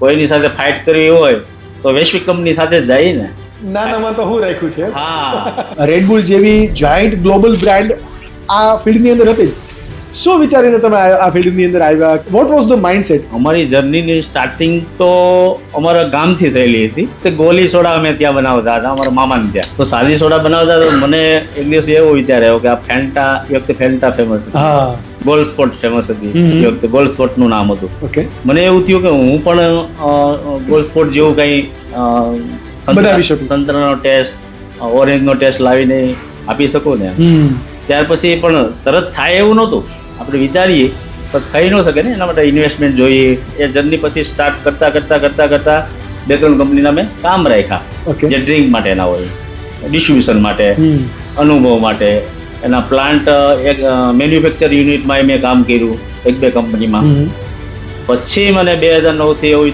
કોઈની સાથે ફાઇટ કરવી હોય તો વૈશ્વિક કંપની સાથે જ જાય ને. નાનામાં તો હું રાખ્યું છે. હા, રેડબુલ જેવી જાયન્ટ ગ્લોબલ બ્રાન્ડ આ ફિલ્ડની અંદર હતી. શું વિચારીને તમે આ ફિલ્ડની અંદર આવ્યા? What was the mindset? અમારી જર્નીની સ્ટાર્ટિંગ તો અમારા ગામથી થયેલી હતી. તે ગોલી સોડા અમે ત્યાં બનાવતા હતા, અમારા મામાને ત્યાં. તો સાદી સોડા બનાવતા તો મને એક દિવસ એવો વિચાર આવ્યો કે આ ફેન્ટા, એ વખતે ફેન્ટા ફેમસ હતી, હા, ગોલ્ડ સ્પોટ ફેમસ હતી એ વખતે, ગોલ્ડ સ્પોટ નું નામ હતું. ઓકે. મને એવું થયું કે હું પણ ગોલ્ડ સ્પોટ જેવું કંઈ બનાવી શકું. સંતરાનો ટેસ્ટ, ઓરેન્જનો ટેસ્ટ લાવીને આપી શકું ને. ત્યાર પછી પણ તરત થાય એવું નહોતું. આપણે વિચારીએ તો થઈ ન શકે ને, એના માટે ઇન્વેસ્ટમેન્ટ જોઈએ. એ જર્ની પછી સ્ટાર્ટ કરતા 2-3 કંપનીના મેં કામ રાખ્યા, Okay. જે ડ્રિંક માટેના હોય, ડિસ્ટ્રીબ્યુશન માટે, અનુભવ માટે. એના પ્લાન્ટ એક મેન્યુફેક્ચર યુનિટમાં મેં કામ કર્યું 1-2 કંપનીમાં. પછી મને 2009 થી એવું